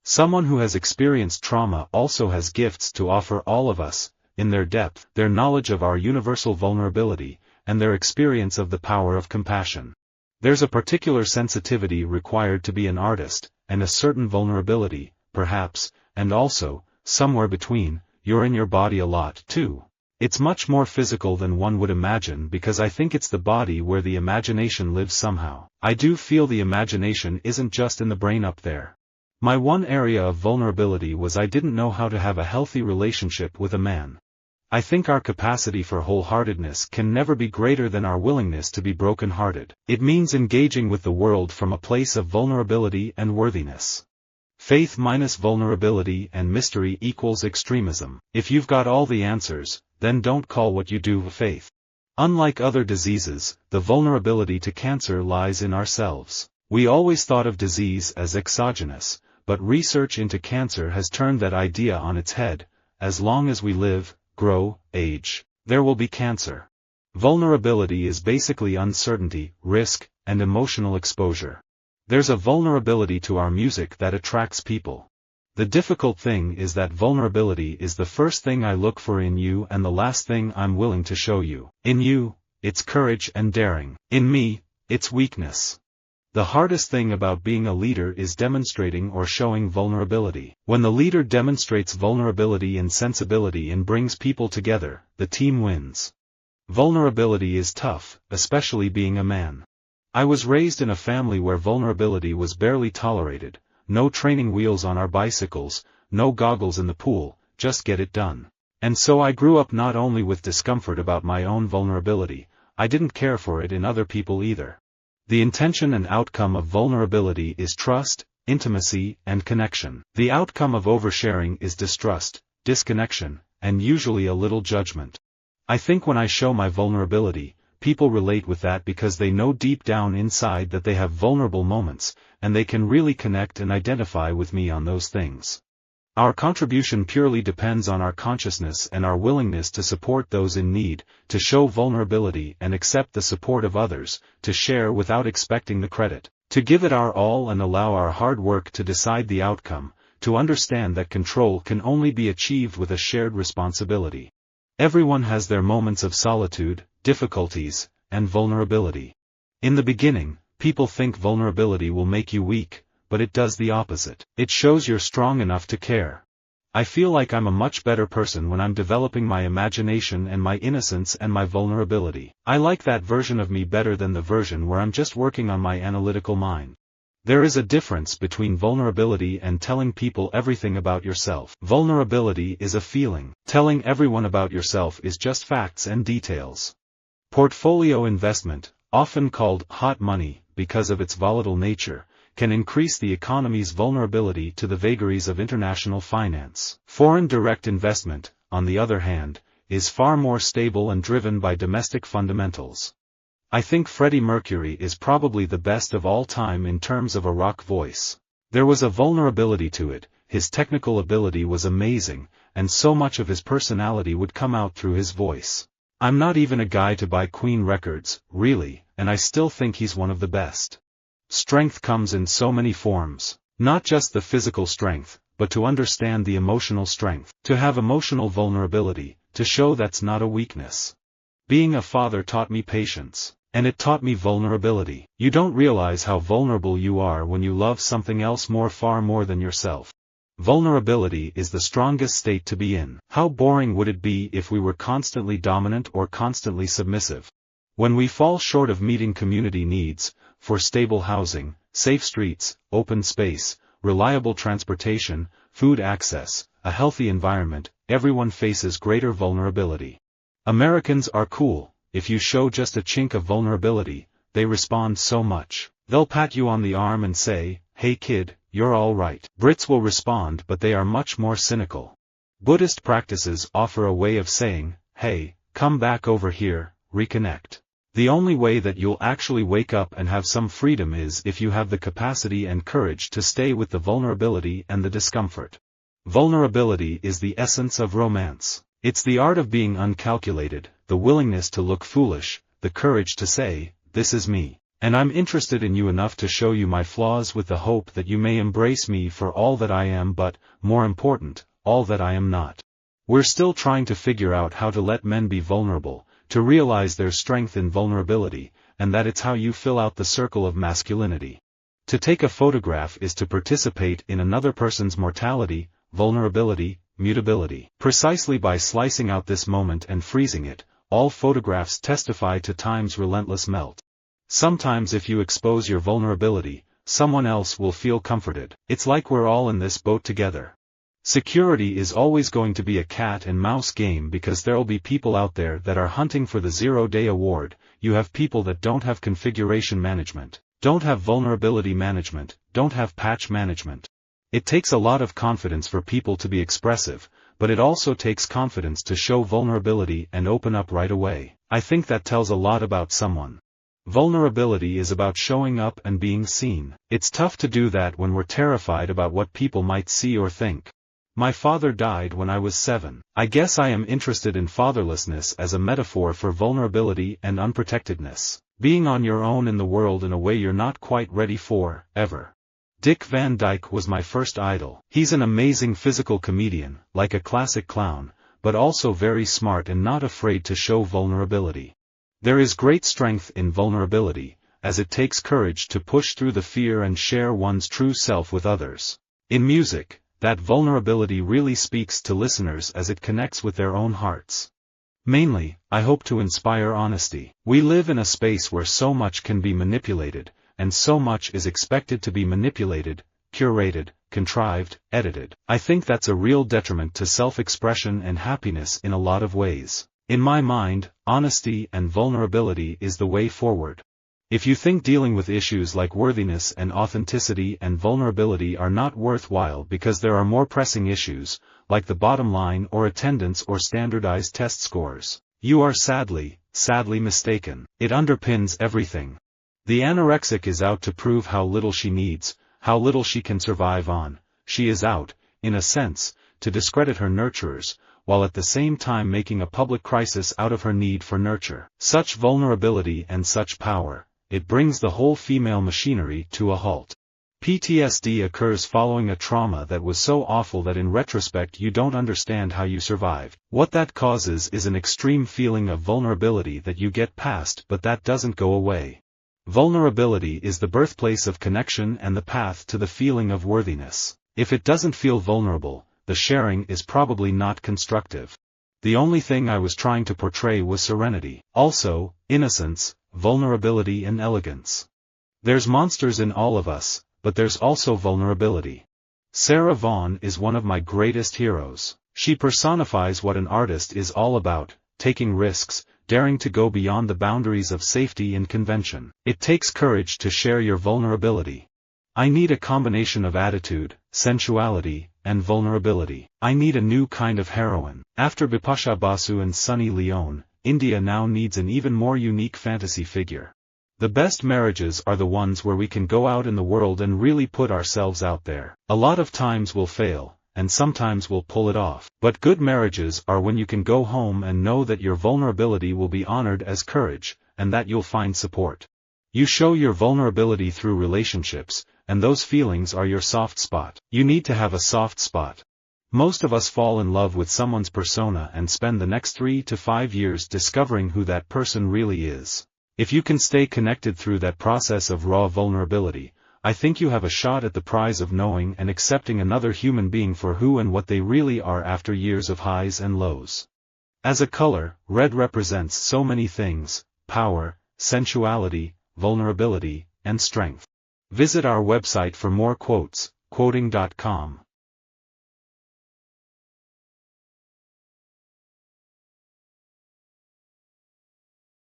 Someone who has experienced trauma also has gifts to offer all of us, in their depth, their knowledge of our universal vulnerability, and their experience of the power of compassion. There's a particular sensitivity required to be an artist, and a certain vulnerability, perhaps, and also, somewhere between, you're in your body a lot, too. It's much more physical than one would imagine because I think it's the body where the imagination lives somehow. I do feel the imagination isn't just in the brain up there. My one area of vulnerability was I didn't know how to have a healthy relationship with a man. I think our capacity for wholeheartedness can never be greater than our willingness to be broken-hearted. It means engaging with the world from a place of vulnerability and worthiness. Faith minus vulnerability and mystery equals extremism. If you've got all the answers, then don't call what you do faith. Unlike other diseases, the vulnerability to cancer lies in ourselves. We always thought of disease as exogenous, but research into cancer has turned that idea on its head. As long as we live, grow, age, there will be cancer. Vulnerability is basically uncertainty, risk, and emotional exposure. There's a vulnerability to our music that attracts people. The difficult thing is that vulnerability is the first thing I look for in you and the last thing I'm willing to show you. In you, it's courage and daring. In me, it's weakness. The hardest thing about being a leader is demonstrating or showing vulnerability. When the leader demonstrates vulnerability and sensibility and brings people together, the team wins. Vulnerability is tough, especially being a man. I was raised in a family where vulnerability was barely tolerated. No training wheels on our bicycles, no goggles in the pool, just get it done. And so I grew up not only with discomfort about my own vulnerability, I didn't care for it in other people either. The intention and outcome of vulnerability is trust, intimacy, and connection. The outcome of oversharing is distrust, disconnection, and usually a little judgment. I think when I show my vulnerability, people relate with that because they know deep down inside that they have vulnerable moments, and they can really connect and identify with me on those things. Our contribution purely depends on our consciousness and our willingness to support those in need, to show vulnerability and accept the support of others, to share without expecting the credit, to give it our all and allow our hard work to decide the outcome, to understand that control can only be achieved with a shared responsibility. Everyone has their moments of solitude, difficulties, and vulnerability. In the beginning, people think vulnerability will make you weak, but it does the opposite. It shows you're strong enough to care. I feel like I'm a much better person when I'm developing my imagination and my innocence and my vulnerability. I like that version of me better than the version where I'm just working on my analytical mind. There is a difference between vulnerability and telling people everything about yourself. Vulnerability is a feeling. Telling everyone about yourself is just facts and details. Portfolio investment, often called hot money because of its volatile nature, can increase the economy's vulnerability to the vagaries of international finance. Foreign direct investment, on the other hand, is far more stable and driven by domestic fundamentals. I think Freddie Mercury is probably the best of all time in terms of a rock voice. There was a vulnerability to it, his technical ability was amazing, and so much of his personality would come out through his voice. I'm not even a guy to buy Queen records, really, and I still think he's one of the best. Strength comes in so many forms, not just the physical strength, but to understand the emotional strength, to have emotional vulnerability, to show that's not a weakness. Being a father taught me patience. And it taught me vulnerability. You don't realize how vulnerable you are when you love something else far more than yourself. Vulnerability is the strongest state to be in. How boring would it be if we were constantly dominant or constantly submissive? When we fall short of meeting community needs, for stable housing, safe streets, open space, reliable transportation, food access, a healthy environment, everyone faces greater vulnerability. Americans are cool. If you show just a chink of vulnerability, they respond so much. They'll pat you on the arm and say, "Hey kid, you're all right." Brits will respond, but they are much more cynical. Buddhist practices offer a way of saying, "Hey, come back over here, reconnect." The only way that you'll actually wake up and have some freedom is if you have the capacity and courage to stay with the vulnerability and the discomfort. Vulnerability is the essence of romance. It's the art of being uncalculated, the willingness to look foolish, the courage to say, "This is me." And I'm interested in you enough to show you my flaws with the hope that you may embrace me for all that I am but, more important, all that I am not. We're still trying to figure out how to let men be vulnerable, to realize their strength in vulnerability, and that it's how you fill out the circle of masculinity. To take a photograph is to participate in another person's mortality, vulnerability, mutability. Precisely by slicing out this moment and freezing it, all photographs testify to time's relentless melt. Sometimes if you expose your vulnerability, someone else will feel comforted. It's like we're all in this boat together. Security is always going to be a cat and mouse game because there'll be people out there that are hunting for the 0-day award. You have people that don't have configuration management, don't have vulnerability management, don't have patch management. It takes a lot of confidence for people to be expressive, but it also takes confidence to show vulnerability and open up right away. I think that tells a lot about someone. Vulnerability is about showing up and being seen. It's tough to do that when we're terrified about what people might see or think. My father died when I was 7. I guess I am interested in fatherlessness as a metaphor for vulnerability and unprotectedness. Being on your own in the world in a way you're not quite ready for, ever. Dick Van Dyke was my first idol. He's an amazing physical comedian, like a classic clown, but also very smart and not afraid to show vulnerability. There is great strength in vulnerability, as it takes courage to push through the fear and share one's true self with others. In music, that vulnerability really speaks to listeners as it connects with their own hearts. Mainly, I hope to inspire honesty. We live in a space where so much can be manipulated, and so much is expected to be manipulated, curated, contrived, edited. I think that's a real detriment to self-expression and happiness in a lot of ways. In my mind, honesty and vulnerability is the way forward. If you think dealing with issues like worthiness and authenticity and vulnerability are not worthwhile because there are more pressing issues, like the bottom line or attendance or standardized test scores, you are sadly mistaken. It underpins everything. The anorexic is out to prove how little she needs, how little she can survive on. She is out, in a sense, to discredit her nurturers, while at the same time making a public crisis out of her need for nurture. Such vulnerability and such power. It brings the whole female machinery to a halt. PTSD occurs following a trauma that was so awful that in retrospect you don't understand how you survived. What that causes is an extreme feeling of vulnerability that you get past, but that doesn't go away. Vulnerability is the birthplace of connection and the path to the feeling of worthiness. If it doesn't feel vulnerable, the sharing is probably not constructive. The only thing I was trying to portray was serenity. Also, innocence, vulnerability and elegance. There's monsters in all of us, but there's also vulnerability. Sarah Vaughan is one of my greatest heroes. She personifies what an artist is all about, taking risks, daring to go beyond the boundaries of safety and convention. It takes courage to share your vulnerability. I need a combination of attitude, sensuality, and vulnerability. I need a new kind of heroine. After Bipasha Basu and Sunny Leone, India now needs an even more unique fantasy figure. The best marriages are the ones where we can go out in the world and really put ourselves out there. A lot of times we'll fail, and sometimes we'll pull it off. But good marriages are when you can go home and know that your vulnerability will be honored as courage, and that you'll find support. You show your vulnerability through relationships, and those feelings are your soft spot. You need to have a soft spot. Most of us fall in love with someone's persona and spend the next 3 to 5 years discovering who that person really is. If you can stay connected through that process of raw vulnerability, I think you have a shot at the prize of knowing and accepting another human being for who and what they really are after years of highs and lows. As a color, red represents so many things: power, sensuality, vulnerability, and strength. Visit our website for more quotes, quoting.com.